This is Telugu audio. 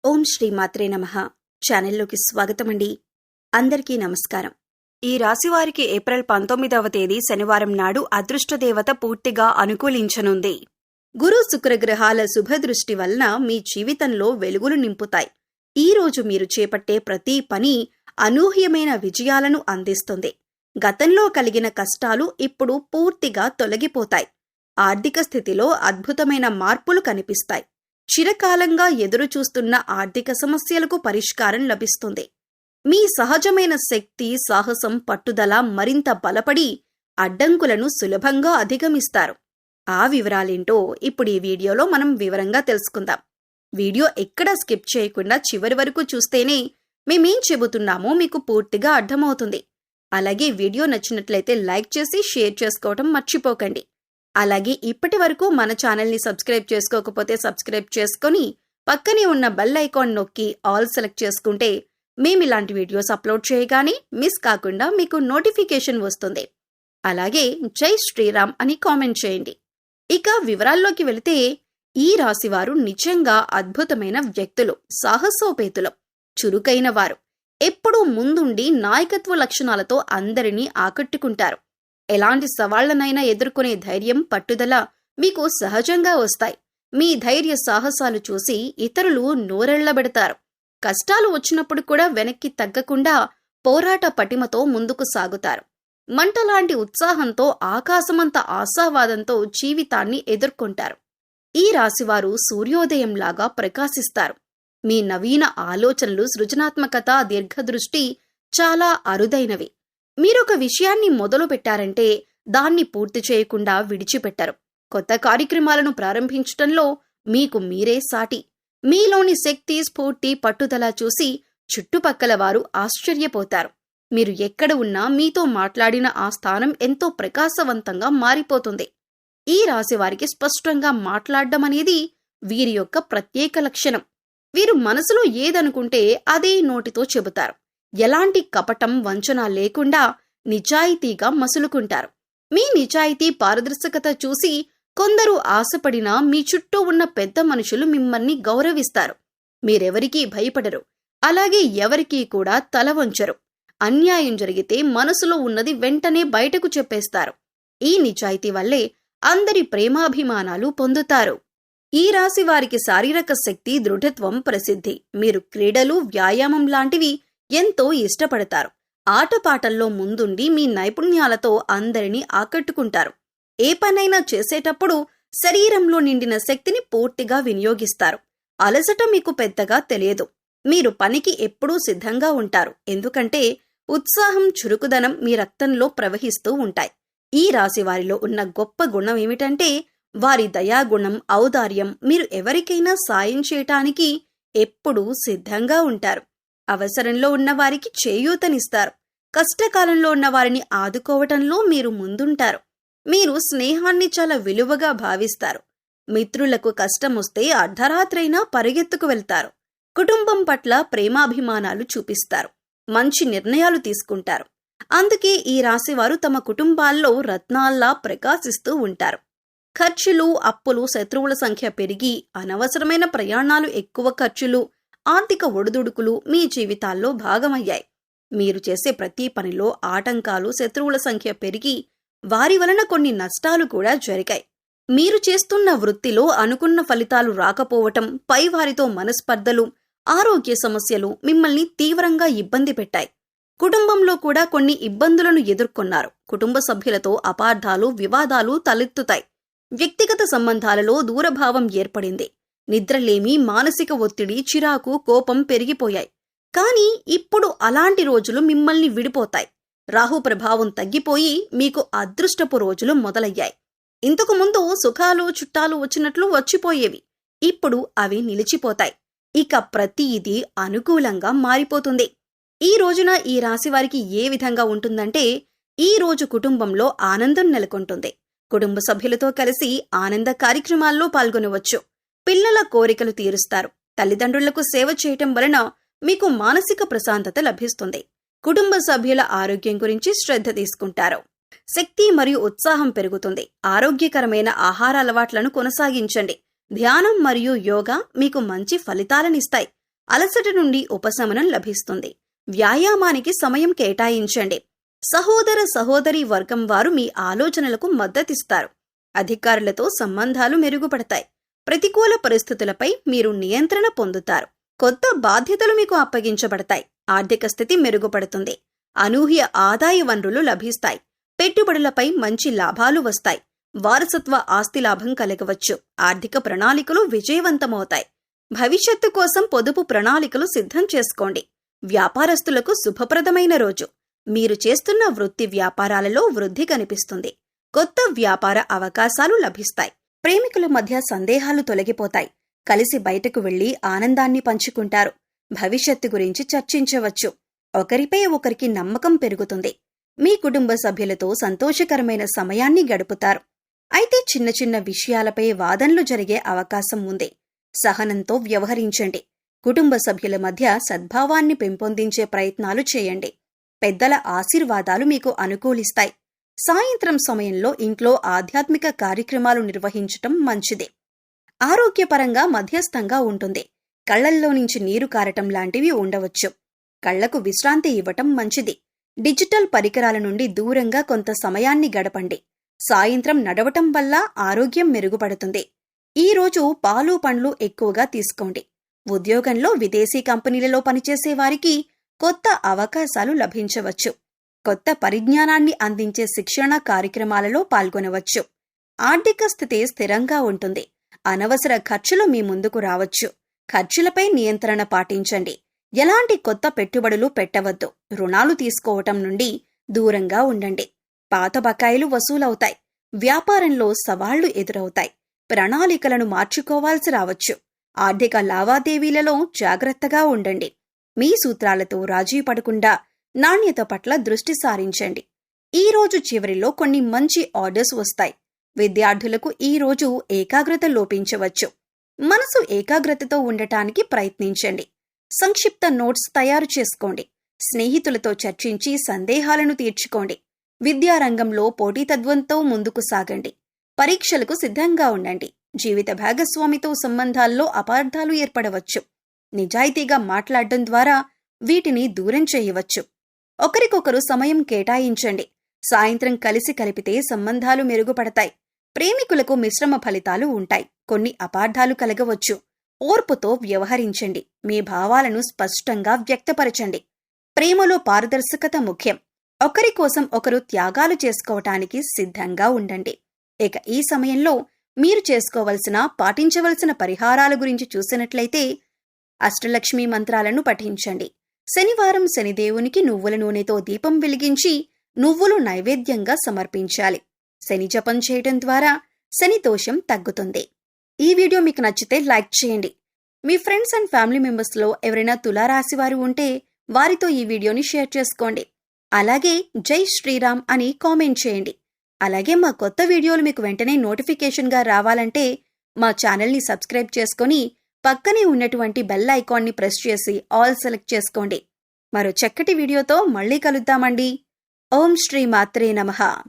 ఓం శ్రీ మాత్రే నమః. ఛానల్లోకి స్వాగతమండి. అందరికీ నమస్కారం. ఈ రాశివారికి ఏప్రిల్ 19వ తేదీ శనివారం నాడు అదృష్టదేవత పూర్తిగా అనుకూలించనుంది. గురు శుక్ర గ్రహాల శుభదృష్టి వలన మీ జీవితంలో వెలుగులు నింపుతాయి. ఈ రోజు మీరు చేపట్టే ప్రతి పని అనూహ్యమైన విజయాలను అందిస్తుంది. గతంలో కలిగిన కష్టాలు ఇప్పుడు పూర్తిగా తొలగిపోతాయి. ఆర్థిక స్థితిలో అద్భుతమైన మార్పులు కనిపిస్తాయి. చిరకాలంగా ఎదురుచూస్తున్న ఆర్థిక సమస్యలకు పరిష్కారం లభిస్తుంది. మీ సహజమైన శక్తి, సాహసం, పట్టుదల మరింత బలపడి అడ్డంకులను సులభంగా అధిగమిస్తారు. ఆ వివరాలేంటో ఇప్పుడు ఈ వీడియోలో మనం వివరంగా తెలుసుకుందాం. వీడియో ఎక్కడా స్కిప్ చేయకుండా చివరి వరకు చూస్తేనే మేమేం చెబుతున్నామో మీకు పూర్తిగా అర్థమవుతుంది. అలాగే వీడియో నచ్చినట్లయితే లైక్ చేసి షేర్ చేసుకోవడం మర్చిపోకండి. అలాగే ఇప్పటి వరకు మన ఛానల్ని సబ్స్క్రైబ్ చేసుకోకపోతే సబ్స్క్రైబ్ చేసుకొని పక్కనే ఉన్న బెల్ ఐకాన్ నొక్కి ఆల్ సెలెక్ట్ చేసుకుంటే మేమిలాంటి వీడియోస్ అప్లోడ్ చేయగానే మిస్ కాకుండా మీకు నోటిఫికేషన్ వస్తుంది. అలాగే జై శ్రీరామ్ అని కామెంట్ చేయండి. ఇక వివరాల్లోకి వెళితే ఈ రాశివారు నిజంగా అద్భుతమైన వ్యక్తులు, సాహసోపేతులు, చురుకైన వారు. ఎప్పుడూ ముందుండి నాయకత్వ లక్షణాలతో అందరినీ ఆకట్టుకుంటారు. ఎలాంటి సవాళ్లనైనా ఎదుర్కొనే ధైర్యం, పట్టుదల మీకు సహజంగా వస్తాయి. మీ ధైర్య సాహసాలు చూసి ఇతరులు నోరెళ్లబెడతారు. కష్టాలు వచ్చినప్పుడు కూడా వెనక్కి తగ్గకుండా పోరాట పటిమతో ముందుకు సాగుతారు. మంటలాంటి ఉత్సాహంతో, ఆకాశమంత ఆశావాదంతో జీవితాన్ని ఎదుర్కొంటారు. ఈ రాశివారు సూర్యోదయంలాగా ప్రకాశిస్తారు. మీ నవీన ఆలోచనలు, సృజనాత్మకత, దీర్ఘదృష్టి చాలా అరుదైనవి. మీరొక విషయాన్ని మొదలు పెట్టారంటే దాన్ని పూర్తి చేయకుండా విడిచిపెట్టరు. కొత్త కార్యక్రమాలను ప్రారంభించటంలో మీకు మీరే సాటి. మీలోని శక్తి, స్ఫూర్తి, పట్టుదల చూసి చుట్టుపక్కల వారు ఆశ్చర్యపోతారు. మీరు ఎక్కడ ఉన్నా మీతో మాట్లాడిన ఆ స్థానం ఎంతో ప్రకాశవంతంగా మారిపోతుంది. ఈ రాశి వారికి స్పష్టంగా మాట్లాడడం అనేది వీరి యొక్క ప్రత్యేక లక్షణం. వీరు మనసులో ఏదనుకుంటే అదే నోటితో చెబుతారు. ఎలాంటి కపటం, వంచన లేకుండా నిజాయితీగా మసులుకుంటారు. మీ నిజాయితీ, పారదర్శకత చూసి కొందరు ఆశపడినా మీ చుట్టూ ఉన్న పెద్ద మనుషులు మిమ్మల్ని గౌరవిస్తారు. మీరెవరికీ భయపడరు. అలాగే ఎవరికీ కూడా తల వంచరు. అన్యాయం జరిగితే మనసులో ఉన్నది వెంటనే బయటకు చెప్పేస్తారు. ఈ నిజాయితీ వల్లే అందరి ప్రేమాభిమానాలు పొందుతారు. ఈ రాశి వారికి శారీరక శక్తి, దృఢత్వం ప్రసిద్ధి. మీరు క్రీడలు, వ్యాయామం లాంటివి ఎంతో ఇష్టపడతారు. ఆటపాటల్లో ముందుండి మీ నైపుణ్యాలతో అందరినీ ఆకట్టుకుంటారు. ఏ పనైనా చేసేటప్పుడు శరీరంలో నిండిన శక్తిని పూర్తిగా వినియోగిస్తారు. అలసట మీకు పెద్దగా తెలియదు. మీరు పనికి ఎప్పుడూ సిద్ధంగా ఉంటారు. ఎందుకంటే ఉత్సాహం, చురుకుదనం మీ రక్తంలో ప్రవహిస్తూ ఉంటాయి. ఈ రాశి వారిలో ఉన్న గొప్ప గుణం ఏమిటంటే వారి దయాగుణం, ఔదార్యం. మీరు ఎవరికైనా సాయం చేయటానికి ఎప్పుడూ సిద్ధంగా ఉంటారు. అవసరంలో ఉన్న వారికి చేయూతనిస్తారు. కష్టకాలంలో ఉన్న వారిని ఆదుకోవటంలో మీరు ముందుంటారు. మీరు స్నేహాన్ని చాలా విలువగా భావిస్తారు. మిత్రులకు కష్టమొస్తే అర్ధరాత్రైనా పరిగెత్తుకు వెళ్తారు. కుటుంబం పట్ల ప్రేమాభిమానాలు చూపిస్తారు. మంచి నిర్ణయాలు తీసుకుంటారు. అందుకే ఈ రాశివారు తమ కుటుంబాల్లో రత్నాల్లా ప్రకాశిస్తూ ఉంటారు. ఖర్చులు, అప్పులు, శత్రువుల సంఖ్య పెరిగి అనవసరమైన ప్రయాణాలు, ఎక్కువ ఖర్చులు, ఆర్థిక ఒడిదుడుకులు మీ జీవితాల్లో భాగమయ్యాయి. మీరు చేసే ప్రతి పనిలో ఆటంకాలు, శత్రువుల సంఖ్య పెరిగి వారి వలన కొన్ని నష్టాలు కూడా జరిగాయి. మీరు చేస్తున్న వృత్తిలో అనుకున్న ఫలితాలు రాకపోవటం, పైవారితో మనస్పర్ధలు, ఆరోగ్య సమస్యలు మిమ్మల్ని తీవ్రంగా ఇబ్బంది పెట్టాయి. కుటుంబంలో కూడా కొన్ని ఇబ్బందులను ఎదుర్కొన్నారు. కుటుంబ సభ్యులతో అపార్థాలు, వివాదాలు తలెత్తుతాయి. వ్యక్తిగత సంబంధాలలో దూరభావం ఏర్పడింది. నిద్రలేమి, మానసిక ఒత్తిడి, చిరాకు, కోపం పెరిగిపోయాయి. కానీ ఇప్పుడు అలాంటి రోజులు మిమ్మల్ని విడిపోతాయి. రాహు ప్రభావం తగ్గిపోయి మీకు అదృష్టపు రోజులు మొదలయ్యాయి. ఇంతకు ముందు సుఖాలు, చుట్టాలు వచ్చినట్లు వచ్చిపోయేవి. ఇప్పుడు అవి నిలిచిపోతాయి. ఇక ప్రతిదీ అనుకూలంగా మారిపోతుంది. ఈ రోజున ఈ రాశి వారికి ఏ విధంగా ఉంటుందంటే ఈ రోజు కుటుంబంలో ఆనందం నెలకొంటుంది. కుటుంబ సభ్యులతో కలిసి ఆనంద కార్యక్రమాల్లో పాల్గొనవచ్చు. పిల్లల కోరికలు తీరుస్తారు. తల్లిదండ్రులకు సేవ చేయటం వలన మీకు మానసిక ప్రశాంతత లభిస్తుంది. కుటుంబ సభ్యుల ఆరోగ్యం గురించి శ్రద్ధ తీసుకుంటారు. శక్తి మరియు ఉత్సాహం పెరుగుతుంది. ఆరోగ్యకరమైన ఆహార అలవాట్లను కొనసాగించండి. ధ్యానం మరియు యోగా మీకు మంచి ఫలితాలనిస్తాయి. అలసట నుండి ఉపశమనం లభిస్తుంది. వ్యాయామానికి సమయం కేటాయించండి. సహోదర సహోదరీ వర్గం వారు మీ ఆలోచనలకు మద్దతిస్తారు. అధికారులతో సంబంధాలు మెరుగుపడతాయి. ప్రతికూల పరిస్థితులపై మీరు నియంత్రణ పొందుతారు. కొత్త బాధ్యతలు మీకు అప్పగించబడతాయి. ఆర్థిక స్థితి మెరుగుపడుతుంది. అనూహ్య ఆదాయ వనరులు లభిస్తాయి. పెట్టుబడులపై మంచి లాభాలు వస్తాయి. వారసత్వ ఆస్తి లాభం కలగవచ్చు. ఆర్థిక ప్రణాళికలు విజయవంతమవుతాయి. భవిష్యత్తు కోసం పొదుపు ప్రణాళికలు సిద్ధం చేసుకోండి. వ్యాపారస్తులకు శుభప్రదమైన రోజు. మీరు చేస్తున్న వృత్తి వ్యాపారాలలో వృద్ధి కనిపిస్తుంది. కొత్త వ్యాపార అవకాశాలు లభిస్తాయి. ప్రేమికుల మధ్య సందేహాలు తొలగిపోతాయి. కలిసి బయటకు వెళ్లి ఆనందాన్ని పంచుకుంటారు. భవిష్యత్తు గురించి చర్చించవచ్చు. ఒకరిపై ఒకరికి నమ్మకం పెరుగుతుంది. మీ కుటుంబ సభ్యులతో సంతోషకరమైన సమయాన్ని గడుపుతారు. అయితే చిన్న చిన్న విషయాలపై వాదనలు జరిగే అవకాశం ఉంది. సహనంతో వ్యవహరించండి. కుటుంబ సభ్యుల మధ్య సద్భావాన్ని పెంపొందించే ప్రయత్నాలు చేయండి. పెద్దల ఆశీర్వాదాలు మీకు అనుకూలిస్తాయి. సాయంత్రం సమయంలో ఇంట్లో ఆధ్యాత్మిక కార్యక్రమాలు నిర్వహించటం మంచిది. ఆరోగ్యపరంగా మధ్యస్థంగా ఉంటుంది. కళ్లల్లో నుంచి నీరు కారటం లాంటివి ఉండవచ్చు. కళ్లకు విశ్రాంతి ఇవ్వటం మంచిది. డిజిటల్ పరికరాల నుండి దూరంగా కొంత సమయాన్ని గడపండి. సాయంత్రం నడవటం వల్ల ఆరోగ్యం మెరుగుపడుతుంది. ఈ రోజు పాలు పండ్లు ఎక్కువగా తీసుకోండి. ఉద్యోగంలో విదేశీ కంపెనీలలో పనిచేసే వారికి కొత్త అవకాశాలు లభించవచ్చు. కొత్త పరిజ్ఞానాన్ని అందించే శిక్షణ కార్యక్రమాలలో పాల్గొనవచ్చు. ఆర్థిక స్థితి స్థిరంగా ఉంటుంది. అనవసర ఖర్చులు మీ ముందుకు రావచ్చు. ఖర్చులపై నియంత్రణ పాటించండి. ఎలాంటి కొత్త పెట్టుబడులు పెట్టవద్దు. రుణాలు తీసుకోవటం నుండి దూరంగా ఉండండి. పాత బకాయిలు వసూలవుతాయి. వ్యాపారంలో సవాళ్లు ఎదురవుతాయి. ప్రణాళికలను మార్చుకోవాల్సి రావచ్చు. ఆర్థిక లావాదేవీలలో జాగ్రత్తగా ఉండండి. మీ సూత్రాలతో రాజీ పడకుండా నాణ్యత పట్ల దృష్టి సారించండి. ఈ రోజు చివరిలో కొన్ని మంచి ఆర్డర్స్ వస్తాయి. విద్యార్థులకు ఈ రోజు ఏకాగ్రత లోపించవచ్చు. మనసు ఏకాగ్రతతో ఉండటానికి ప్రయత్నించండి. సంక్షిప్త నోట్స్ తయారు చేసుకోండి. స్నేహితులతో చర్చించి సందేహాలను తీర్చుకోండి. విద్యారంగంలో పోటీతత్వంతో ముందుకు సాగండి. పరీక్షలకు సిద్ధంగా ఉండండి. జీవిత భాగస్వామితో సంబంధాల్లో అపార్థాలు ఏర్పడవచ్చు. నిజాయితీగా మాట్లాడడం ద్వారా వీటిని దూరం చేయవచ్చు. ఒకరికొకరు సమయం కేటాయించండి. సాయంత్రం కలిసి కలిపితే సంబంధాలు మెరుగుపడతాయి. ప్రేమికులకు మిశ్రమ ఫలితాలు ఉంటాయి. కొన్ని అపార్థాలు కలగవచ్చు. ఓర్పుతో వ్యవహరించండి. మీ భావాలను స్పష్టంగా వ్యక్తపరచండి. ప్రేమలో పారదర్శకత ముఖ్యం. ఒకరి కోసం ఒకరు త్యాగాలు చేసుకోవటానికి సిద్ధంగా ఉండండి. ఇక ఈ సమయంలో మీరు పాటించవలసిన పరిహారాల గురించి చూసినట్లయితే అష్టలక్ష్మి మంత్రాలను పఠించండి. శనివారం శనిదేవునికి నువ్వుల నూనెతో దీపం వెలిగించి నువ్వులు నైవేద్యంగా సమర్పించాలి. శని జపం చేయడం ద్వారా శని దోషం తగ్గుతుంది. ఈ వీడియో మీకు నచ్చితే లైక్ చేయండి. మీ ఫ్రెండ్స్ అండ్ ఫ్యామిలీ మెంబర్స్లో ఎవరైనా తులారాశి వారు ఉంటే వారితో ఈ వీడియోని షేర్ చేసుకోండి. అలాగే జై శ్రీరామ్ అని కామెంట్ చేయండి. అలాగే మా కొత్త వీడియోలు మీకు వెంటనే నోటిఫికేషన్గా రావాలంటే మా ఛానల్ని సబ్స్క్రైబ్ చేసుకొని పక్కనే ఉన్నటువంటి బెల్ ఐకాన్ని ప్రెస్ చేసి ఆల్ సెలెక్ట్ చేసుకోండి. మరో చక్కటి వీడియోతో మళ్ళీ కలుద్దామండి. ఓం శ్రీ మాత్రే నమః.